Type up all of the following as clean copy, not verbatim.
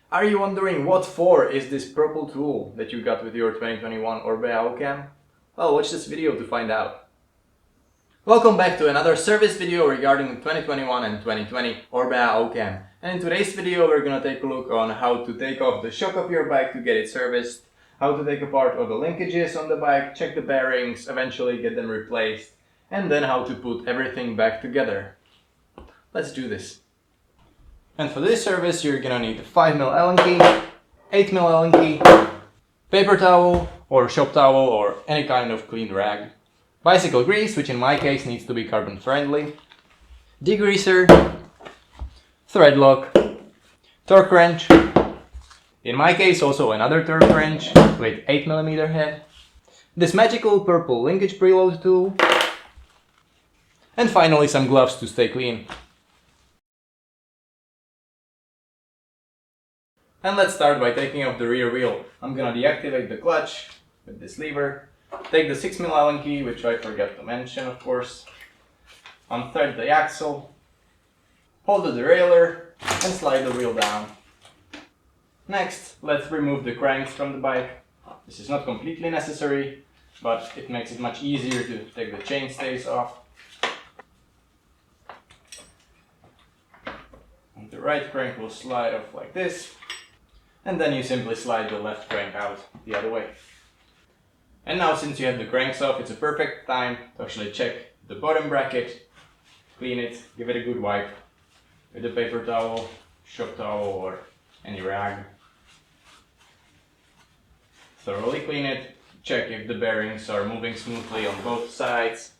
Are you wondering what for is this purple tool that you got with your 2021 Orbea Occam? Well, watch this video to find out. Welcome back to another service video regarding 2021 and 2020 Orbea Occam. And in today's video we're gonna take a look on how to take off the shock of your bike to get it serviced, how to take apart all the linkages on the bike, check the bearings, eventually get them replaced, and then how to put everything back together. Let's do this. And for this service you're gonna need a 5mm Allen key, 8mm Allen key, paper towel or shop towel or any kind of clean rag, bicycle grease, which in my case needs to be carbon friendly, degreaser, thread lock, torque wrench, in my case also another torque wrench with 8mm head, this magical purple linkage preload tool, and finally some gloves to stay clean. And let's start by taking off the rear wheel. I'm gonna deactivate the clutch with this lever, take the 6mm Allen key, which I forgot to mention of course, unthread the axle, hold the derailleur and slide the wheel down. Next, let's remove the cranks from the bike. This is not completely necessary, but it makes it much easier to take the chainstays off. And the right crank will slide off like this. And then you simply slide the left crank out the other way. And now, since you have the cranks off, it's a perfect time to actually check the bottom bracket, clean it, give it a good wipe with a paper towel, shop towel or any rag. Thoroughly clean it, check if the bearings are moving smoothly on both sides.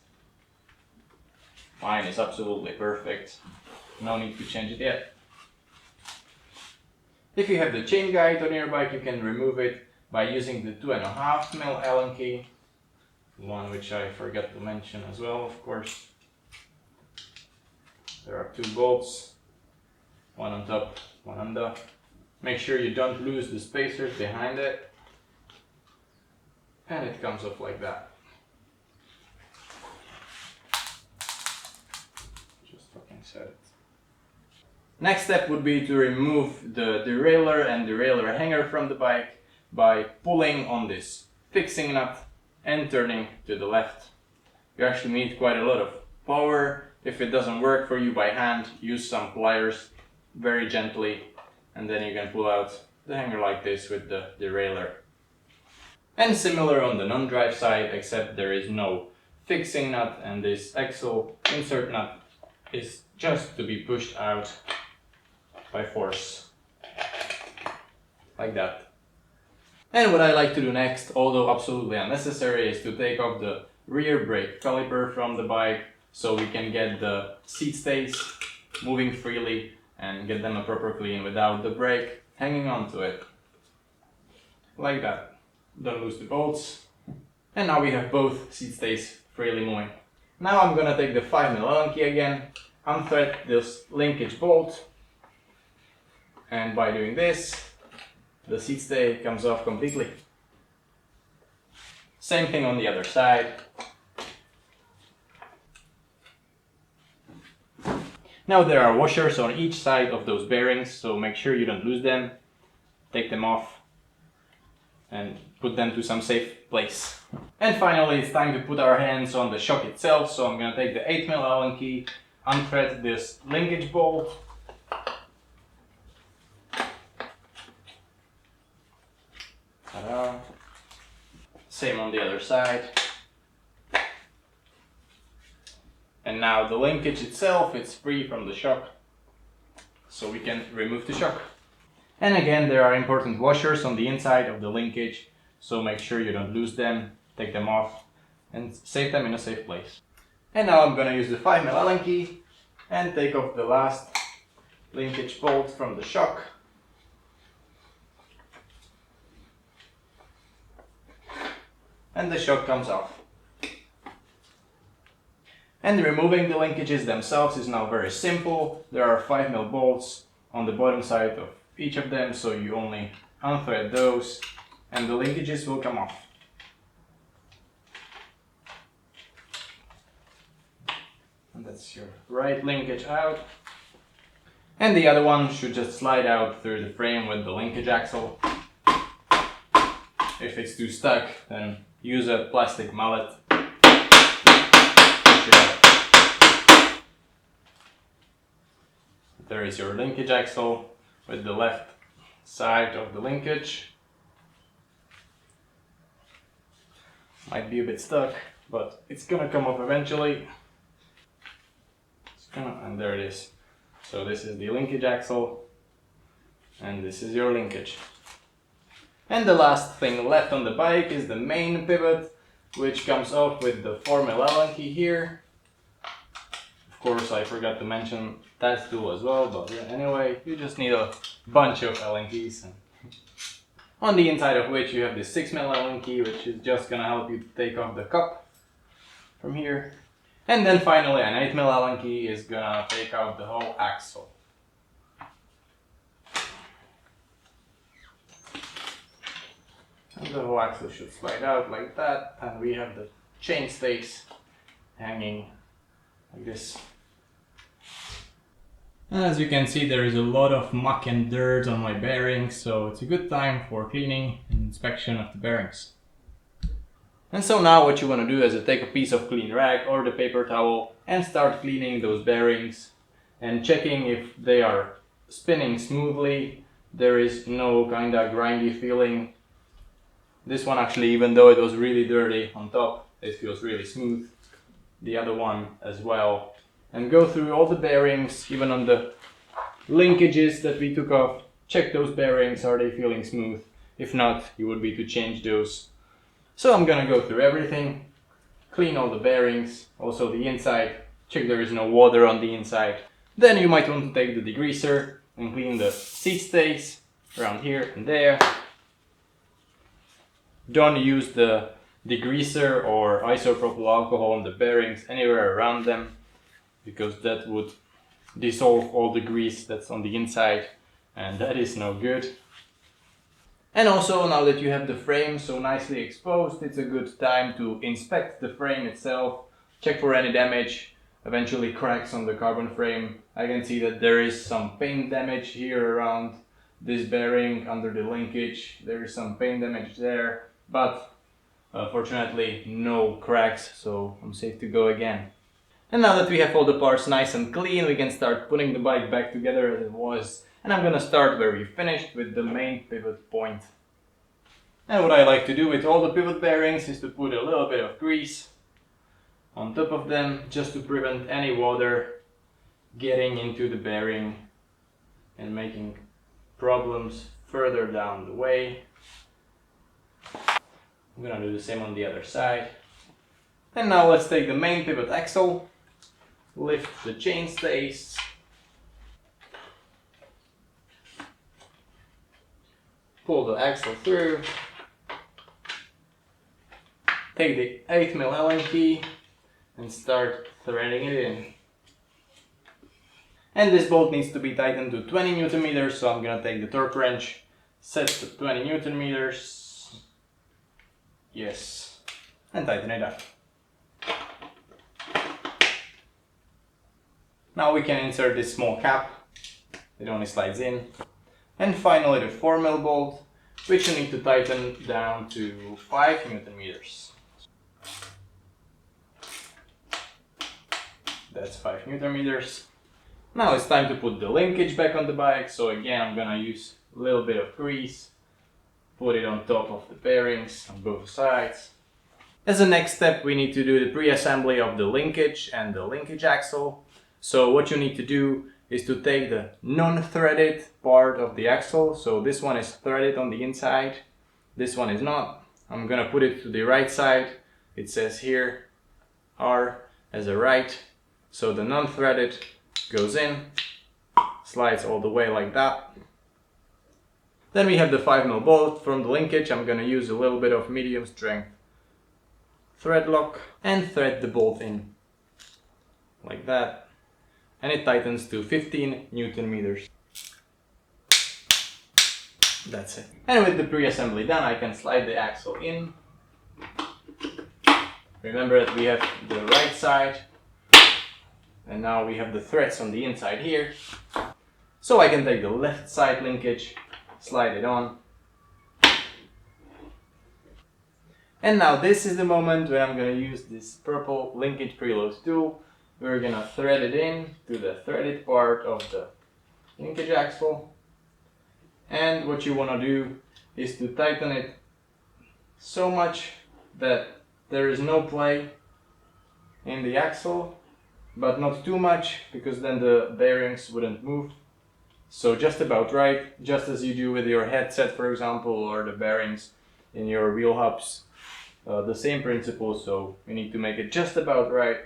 Mine is absolutely perfect, no need to change it yet. If you have the chain guide on your bike, you can remove it by using the 2.5mm Allen key, one which I forgot to mention as well, of course. There are two bolts, one on top, one on the. Make sure you don't lose the spacers behind it, and it comes off like that. Just fucking set it. Next step would be to remove the derailleur and derailleur hanger from the bike by pulling on this fixing nut and turning to the left. You actually need quite a lot of power. If it doesn't work for you by hand, use some pliers very gently and then you can pull out the hanger like this with the derailleur. And similar on the non-drive side, except there is no fixing nut and this axle insert nut is just to be pushed out by force, like that. And what I like to do next, although absolutely unnecessary, is to take off the rear brake caliper from the bike so we can get the seat stays moving freely and get them a proper clean without the brake hanging onto it. Like that. Don't lose the bolts. And now we have both seat stays freely moving. Now I'm gonna take the 5mm Allen key again, unthread this linkage bolt, and by doing this, the seat stay comes off completely. Same thing on the other side. Now there are washers on each side of those bearings, so make sure you don't lose them. Take them off and put them to some safe place. And finally, it's time to put our hands on the shock itself, so I'm gonna take the 8mm Allen key, unthread this linkage bolt, ta-da. Same on the other side. And now the linkage itself, it's free from the shock, so we can remove the shock. And again, there are important washers on the inside of the linkage, so make sure you don't lose them, take them off and save them in a safe place. And now I'm gonna use the 5mm Allen key and take off the last linkage bolt from the shock. And the shock comes off. And removing the linkages themselves is now very simple. There are 5mm bolts on the bottom side of each of them, so you only unthread those and the linkages will come off. And that's your right linkage out. And the other one should just slide out through the frame with the linkage axle. If it's too stuck, then use a plastic mallet. There is your linkage axle with the left side of the linkage. Might be a bit stuck, but it's gonna come up eventually. And there it is. So this is the linkage axle, and this is your linkage. And the last thing left on the bike is the main pivot, which comes off with the 4mm Allen key here. Of course, I forgot to mention that tool as well, but yeah, anyway, you just need a bunch of Allen keys. On the inside of which you have the 6mm Allen key, which is just gonna help you take off the cup from here. And then finally an 8mm Allen key is gonna take out the whole axle. And the whole axle should slide out like that, and we have the chainstays hanging like this. And as you can see, there is a lot of muck and dirt on my bearings, so it's a good time for cleaning and inspection of the bearings. And so now what you want to do is take a piece of clean rag or the paper towel and start cleaning those bearings and checking if they are spinning smoothly. There is no kind of grindy feeling. This one actually, even though it was really dirty on top, it feels really smooth. The other one as well. And go through all the bearings, even on the linkages that we took off. Check those bearings, are they feeling smooth? If not, you would be to change those. So I'm gonna go through everything, clean all the bearings, also the inside, check there is no water on the inside. Then you might want to take the degreaser and clean the seat stays around here and there. Don't use the degreaser or isopropyl alcohol on the bearings anywhere around them, because that would dissolve all the grease that's on the inside, and that is no good. And also, now that you have the frame so nicely exposed, it's a good time to inspect the frame itself, check for any damage, eventually cracks on the carbon frame. I can see that there is some paint damage here around this bearing under the linkage. There is some paint damage there, but fortunately no cracks, so I'm safe to go again. And now that we have all the parts nice and clean, we can start putting the bike back together as it was. And I'm gonna start where we finished, with the main pivot point. And what I like to do with all the pivot bearings is to put a little bit of grease on top of them, just to prevent any water getting into the bearing and making problems further down the way. I'm gonna do the same on the other side. And now let's take the main pivot axle, lift the chainstays, pull the axle through, take the 8mm Allen key and start threading it in. And this bolt needs to be tightened to 20 Newton meters, so I'm gonna take the torque wrench, set to 20 Newton meters, yes, and tighten it up. Now we can insert this small cap, it only slides in. And finally the 4mm bolt, which you need to tighten down to 5 Newton meters. That's 5 Newton meters. Now it's time to put the linkage back on the bike, so again I'm gonna use a little bit of grease, put it on top of the bearings on both sides. As a next step, we need to do the pre-assembly of the linkage and the linkage axle. So what you need to do is to take the non-threaded part of the axle. So this one is threaded on the inside, this one is not. I'm gonna put it to the right side. It says here R as a right. So the non-threaded goes in, slides all the way like that. Then we have the 5mm bolt from the linkage. I'm gonna use a little bit of medium strength thread lock and thread the bolt in like that. And it tightens to 15 Newton meters. That's it. And with the pre-assembly done, I can slide the axle in. Remember that we have the right side, and now we have the threads on the inside here. So I can take the left side linkage, slide it on. And now this is the moment when I'm going to use this purple linkage preload tool. We're going to thread it in to the threaded part of the linkage axle. And what you want to do is to tighten it so much that there is no play in the axle, but not too much, because then the bearings wouldn't move. So just about right, just as you do with your headset, for example, or the bearings in your wheel hubs. The same principle, so we need to make it just about right.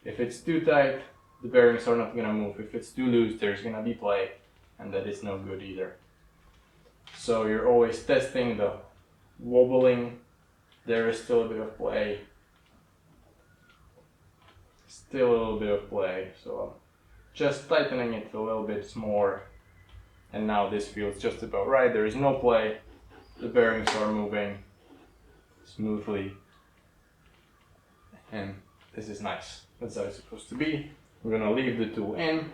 If it's too tight, the bearings are not going to move. If it's too loose, there's going to be play, and that is no good either. So you're always testing the wobbling. There is still a bit of play. Still a little bit of play, so I'm just tightening it a little bit more. And now this feels just about right. There is no play. The bearings are moving smoothly, and this is nice. That's how it's supposed to be. We're gonna leave the tool in.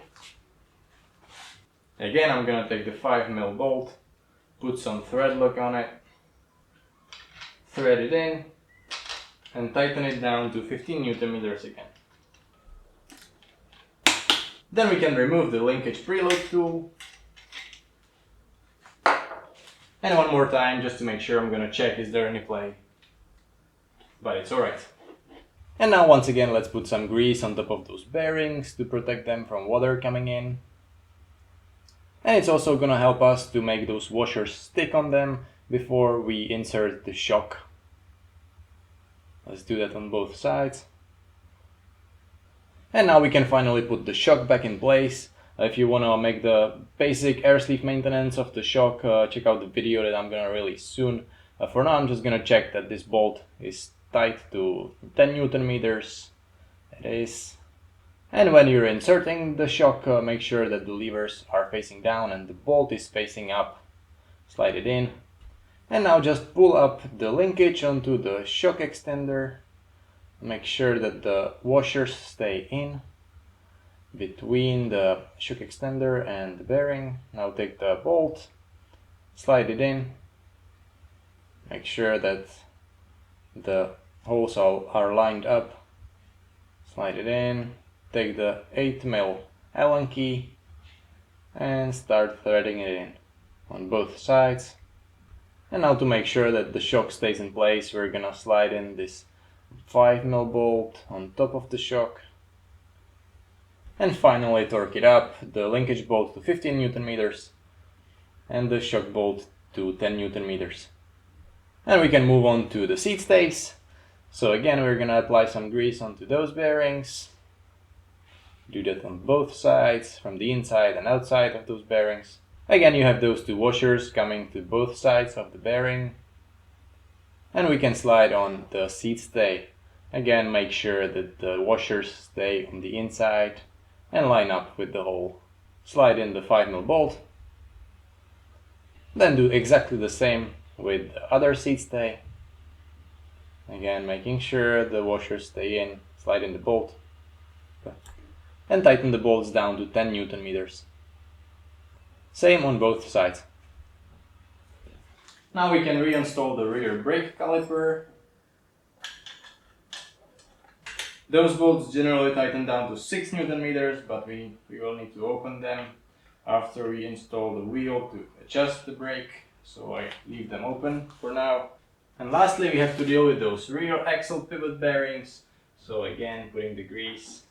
Again, I'm gonna take the 5mm bolt, put some thread lock on it, thread it in, and tighten it down to 15 Nm again. Then we can remove the linkage preload tool. And one more time, just to make sure, I'm gonna check is there any play. But it's alright. And now once again, let's put some grease on top of those bearings to protect them from water coming in. And it's also gonna help us to make those washers stick on them before we insert the shock. Let's do that on both sides. And now we can finally put the shock back in place. If you want to make the basic air sleeve maintenance of the shock, check out the video that I'm gonna release soon. For now, I'm just gonna check that this bolt is tight to 10 Nm. It is. And when you're inserting the shock, make sure that the levers are facing down and the bolt is facing up. Slide it in. And now just pull up the linkage onto the shock extender. Make sure that the washers stay in between the shock extender and the bearing. Now take the bolt, slide it in. Make sure that the holes are lined up. Slide it in. Take the 8mm Allen key and start threading it in on both sides. And now to make sure that the shock stays in place, we're gonna slide in this 5mm bolt on top of the shock. And finally torque it up, the linkage bolt to 15 Nm and the shock bolt to 10 Nm. And we can move on to the seat stays. So again, we're gonna apply some grease onto those bearings. Do that on both sides, from the inside and outside of those bearings. Again, you have those two washers coming to both sides of the bearing. And we can slide on the seat stay. Again, make sure that the washers stay on the inside and line up with the hole. Slide in the 5mm bolt. Then do exactly the same with the other seat stay. Again, making sure the washers stay in, slide in the bolt. And tighten the bolts down to 10 Nm. Same on both sides. Now we can reinstall the rear brake caliper. Those bolts generally tighten down to 6 Nm, but we will need to open them after we install the wheel to adjust the brake. So I leave them open for now. And lastly, we have to deal with those rear axle pivot bearings. So again, putting the grease.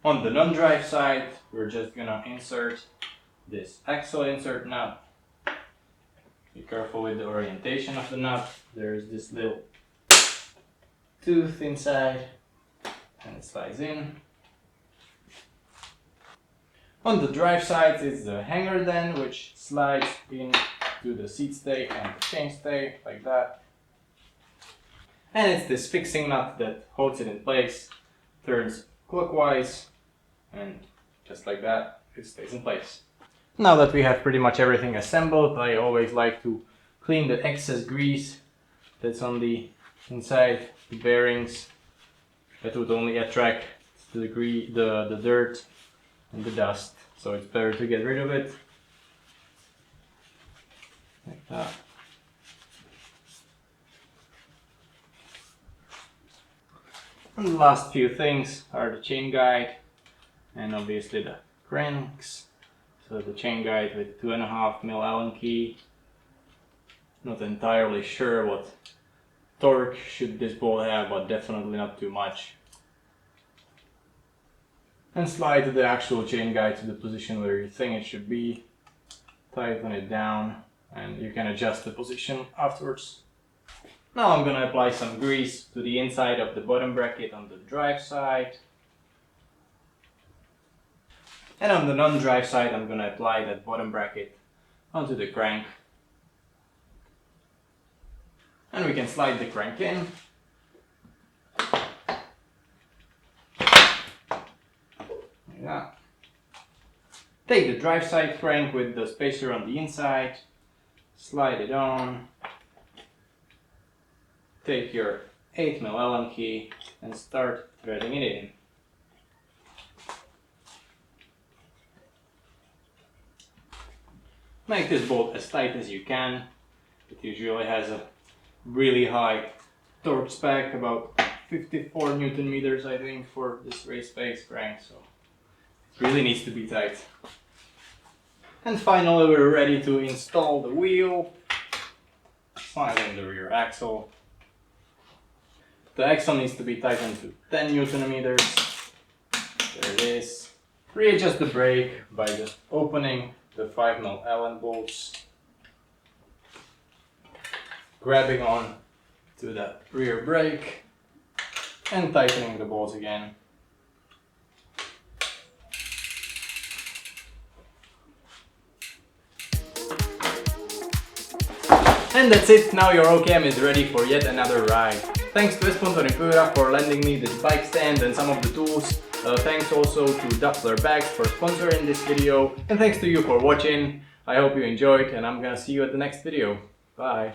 On the non-drive side, we're just gonna insert this axle insert nut. Be careful with the orientation of the nut. There's this little tooth inside and it slides in. On the drive side is the hanger then, which slides in to the seat stay and the chain stay, like that. And it's this fixing nut that holds it in place, turns clockwise, and just like that, it stays in place. Now that we have pretty much everything assembled, I always like to clean the excess grease that's on the inside the bearings. That would only attract the dirt and the dust, so it's better to get rid of it like that. And the last few things are the chain guide and obviously the cranks. So the chain guide with 2.5 mm Allen key. Not entirely sure what torque should this ball have, but definitely not too much. And slide the actual chain guide to the position where you think it should be. Tighten it down and you can adjust the position afterwards. Now I'm gonna apply some grease to the inside of the bottom bracket on the drive side. And on the non-drive side I'm gonna apply that bottom bracket onto the crank. And we can slide the crank in. Like that. Take the drive side crank with the spacer on the inside, slide it on. Take your 8 mm Allen key and start threading it in. Make this bolt as tight as you can. It usually has a really high torque spec, about 54 Newton meters I think for this race base crank, so it really needs to be tight. And finally we're ready to install the wheel. Slide in the rear axle. The axle needs to be tightened to 10 Newton meters. There it is. Readjust the brake by just opening the 5 mm Allen bolts, grabbing on to the rear brake and tightening the bolts again. And that's it, now your Occam is ready for yet another ride. Thanks to Espontoni Pyörä for lending me this bike stand and some of the tools. Thanks also to Duffler bags for sponsoring this video. And thanks to you for watching. I hope you enjoyed and I'm gonna see you at the next video. Bye!